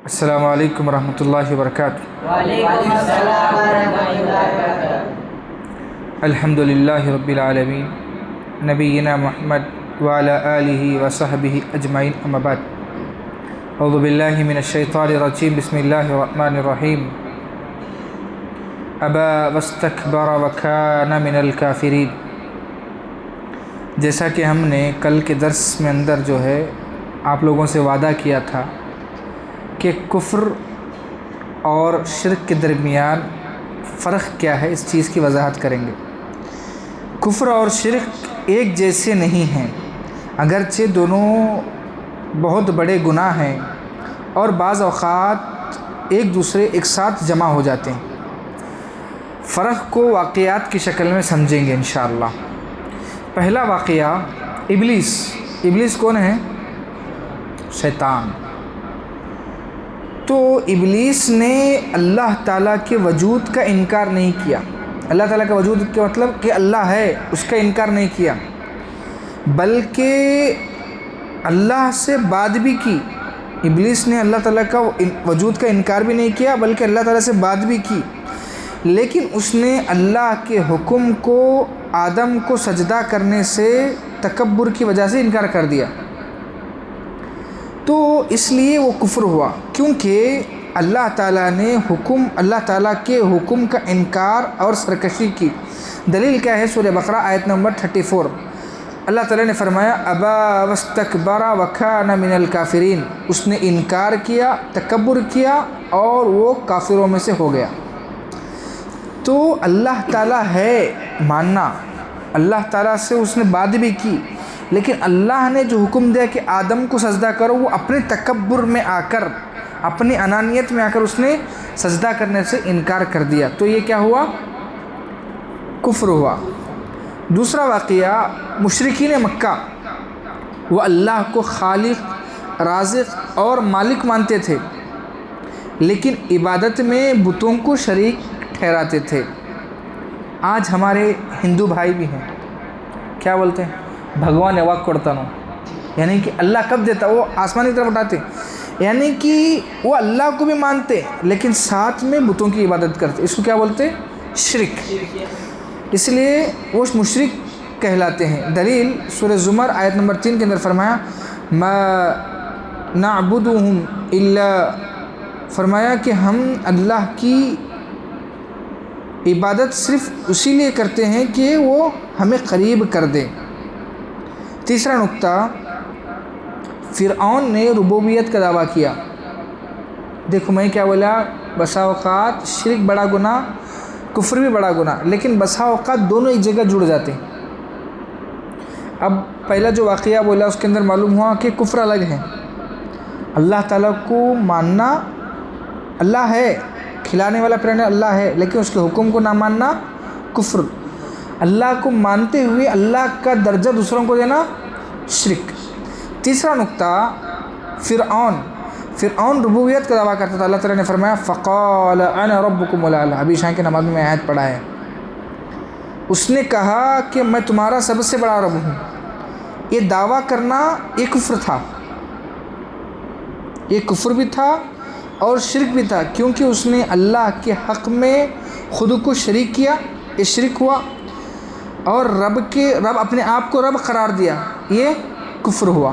السلام علیکم ورحمۃ اللہ وبرکاتہ۔ وعلیکم السلام ورحمۃ اللہ وبرکاتہ۔ الحمد للہ رب العالمین، نبینا محمد وعلی آلہ وصحبہ اجمعین، اما بعد۔ اعوذ باللہ من الشیطان الرجیم، بسم اللہ الرحمن الرحیم۔ ابا واستکبر وکان من الکافرین۔ جیسا کہ ہم نے کل کے درس میں اندر جو ہے آپ لوگوں سے وعدہ کیا تھا کہ کفر اور شرک کے درمیان فرق کیا ہے، اس چیز کی وضاحت کریں گے۔ کفر اور شرک ایک جیسے نہیں ہیں، اگرچہ دونوں بہت بڑے گناہ ہیں اور بعض اوقات ایک دوسرے ایک ساتھ جمع ہو جاتے ہیں۔ فرق کو واقعات کی شکل میں سمجھیں گے انشاءاللہ۔ پہلا واقعہ ابلیس کون ہے؟ شیطان۔ تو ابلیس نے اللہ تعالیٰ کے وجود کا انکار نہیں کیا۔ اللہ تعالیٰ کا وجود کا مطلب کہ اللہ ہے، اس کا انکار نہیں کیا، بلکہ اللہ سے بات بھی کی۔ ابلیس نے اللہ تعالیٰ کا وجود کا انکار بھی نہیں کیا، بلکہ اللہ تعالیٰ سے بات بھی کی، لیکن اس نے اللہ کے حکم کو آدم کو سجدہ کرنے سے تکبر کی وجہ سے انکار کر دیا۔ تو اس لیے وہ کفر ہوا، کیونکہ اللہ تعالیٰ تعالیٰ کے حکم کا انکار اور سرکشی کی۔ دلیل کیا ہے؟ سورہ بقرہ آیت نمبر 34۔ اللہ تعالیٰ نے فرمایا ابا واستکبر وکان من الکافرین۔ اس نے انکار کیا، تکبر کیا اور وہ کافروں میں سے ہو گیا۔ تو اللہ تعالیٰ ہے ماننا، اللہ تعالیٰ سے اس نے بات بھی کی، لیکن اللہ نے جو حکم دیا کہ آدم کو سجدہ کرو، وہ اپنے تکبر میں آ کر، اپنی انانیت میں آ کر اس نے سجدہ کرنے سے انکار کر دیا۔ تو یہ کیا ہوا؟ کفر ہوا۔ دوسرا واقعہ مشرکین مکہ، وہ اللہ کو خالق، رازق اور مالک مانتے تھے، لیکن عبادت میں بتوں کو شریک ٹھہراتے تھے۔ آج ہمارے ہندو بھائی بھی ہیں، کیا بولتے ہیں؟ بھگوان یواگ کرتا نو، یعنی کہ اللہ کب دیتا، وہ آسمان کی طرف اٹھاتے، یعنی کہ وہ اللہ کو بھی مانتے لیکن ساتھ میں بتوں کی عبادت کرتے۔ اس کو کیا بولتے؟ شرک۔ اس لیے وہ مشرک کہلاتے ہیں۔ دلیل سورہ زمر آیت نمبر 3 کے اندر فرمایا ما نعبدهم الا، فرمایا کہ ہم اللہ کی عبادت صرف اسی لیے کرتے ہیں کہ وہ ہمیں قریب کر دے۔ تیسرا نقطہ، فرعون نے ربوبیت کا دعویٰ کیا۔ دیکھو میں کیا بولا، بسا اوقات شرک بڑا گناہ، کفر بھی بڑا گناہ، لیکن بسا اوقات دونوں ایک جگہ جڑ جاتے ہیں۔ اب پہلا جو واقعہ بولا اس کے اندر معلوم ہوا کہ کفر الگ ہے، اللہ تعالیٰ کو ماننا، اللہ ہے، کھلانے والا پلانے اللہ ہے، لیکن اس کے حکم کو نہ ماننا کفر۔ اللہ کو مانتے ہوئے اللہ کا درجہ دوسروں کو دینا شرک۔ تیسرا نقطہ، فرعون ربوبیت کا دعویٰ کرتا تھا۔ اللہ تعالیٰ نے فرمایا فقال انا ربکم الاعلی، ابھی شاہ کے نماز میں آیت پڑھا ہے۔ اس نے کہا کہ میں تمہارا سب سے بڑا رب ہوں۔ یہ دعویٰ کرنا یہ کفر تھا، یہ کفر بھی تھا اور شرک بھی تھا، کیونکہ اس نے اللہ کے حق میں خود کو شریک کیا، یہ شرک ہوا، اور رب اپنے آپ کو رب قرار دیا، یہ کفر ہوا۔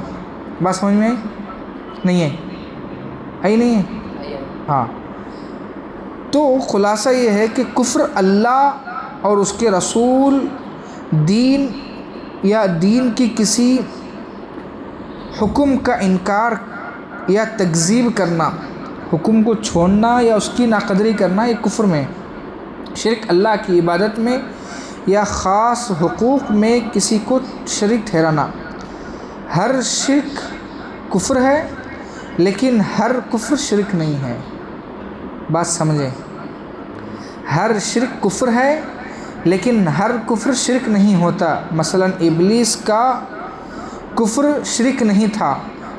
بات سمجھ میں نہیں ہے؟ ہاں۔ تو خلاصہ یہ ہے کہ کفر اللہ اور اس کے رسول، دین یا دین کی کسی حکم کا انکار یا تکذیب کرنا، حکم کو چھوڑنا یا اس کی ناقدری کرنا، یہ کفر میں۔ شرک اللہ کی عبادت میں یا خاص حقوق میں کسی کو شریک ٹھہرانا۔ ہر شرک کفر ہے، لیکن ہر کفر شرک نہیں ہے۔ بات سمجھیں، ہر شرک کفر ہے لیکن ہر کفر شرک نہیں ہوتا۔ مثلا ابلیس کا کفر شرک نہیں تھا،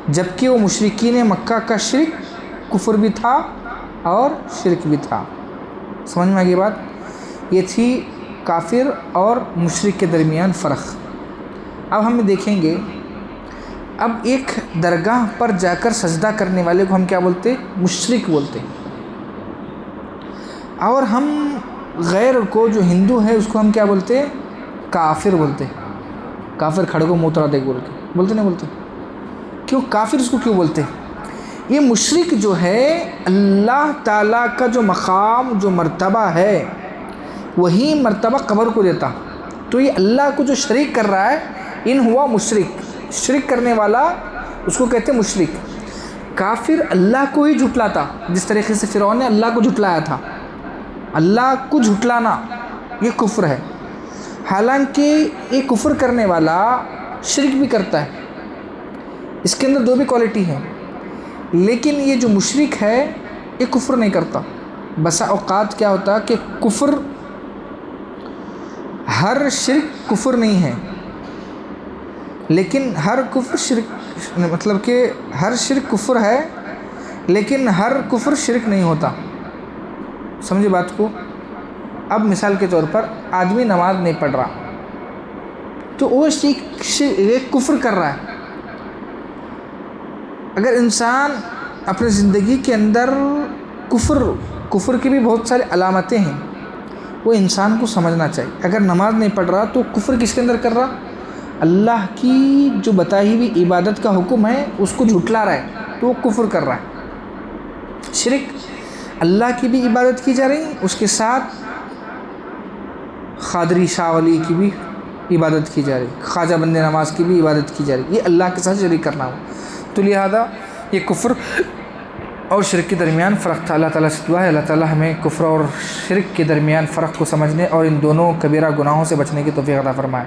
جبکہ وہ مشرکین مکہ کا شرک کفر بھی تھا اور شرک بھی تھا۔ سمجھ میں آگئی بات؟ یہ تھی کافر اور مشرک کے درمیان فرق۔ اب ہم دیکھیں گے اب ایک درگاہ پر جا کر سجدہ کرنے والے کو ہم کیا بولتے؟ مشرک بولتے. اور ہم غیر کو جو ہندو ہے اس کو ہم کیا بولتے؟ کافر بولتے. کافر کھڑے کو موترا دیکھ بول کے بولتے نہیں بولتے؟ کیوں کافر اس کو کیوں بولتے؟ یہ مشرک جو ہے اللہ تعالیٰ کا جو مقام جو مرتبہ ہے وہی مرتبہ قبر کو دیتا. تو یہ اللہ کو جو شریک کر رہا ہے ان ہوا مشرک. شرک کرنے والا اس کو کہتے ہیں مشرک. کافر اللہ کو ہی جھٹلاتا جس طریقے سے فرعون نے اللہ کو جھٹلایا تھا. اللہ کو جھٹلانا یہ کفر ہے. حالانکہ یہ کفر کرنے والا شرک بھی کرتا ہے, اس کے اندر دو بھی کوالٹی ہے. لیکن یہ جو مشرک ہے یہ کفر نہیں کرتا. بسا اوقات کیا ہوتا کہ کفر, ہر شرک کفر نہیں ہے, لیکن ہر کفر شرک, مطلب کہ ہر شرک کفر ہے لیکن ہر کفر شرک نہیں ہوتا. سمجھے بات کو؟ اب مثال کے طور پر آدمی نماز نہیں پڑھ رہا تو وہ ایک کفر کر رہا ہے. اگر انسان اپنی زندگی کے اندر کفر کی بھی بہت ساری علامتیں ہیں, وہ انسان کو سمجھنا چاہیے. اگر نماز نہیں پڑھ رہا تو کفر کس کے اندر کر رہا؟ اللہ کی جو بتائی ہوئی عبادت کا حکم ہے اس کو جھٹلا رہا ہے تو وہ کفر کر رہا ہے. شرک اللہ کی بھی عبادت کی جا رہی, اس کے ساتھ قادری شاہ ولی کی بھی عبادت کی جا رہی, خواجہ بند نماز کی بھی عبادت کی جا رہی. یہ اللہ کے ساتھ شریک کرنا ہو. تو لہذا یہ کفر اور شرک کے درمیان فرق تھا. اللہ تعالیٰ سے دعا ہے اللہ تعالیٰ ہمیں کفر اور شرک کے درمیان فرق کو سمجھنے اور ان دونوں کبیرہ گناہوں سے بچنے کی توفیق عطا فرمائے.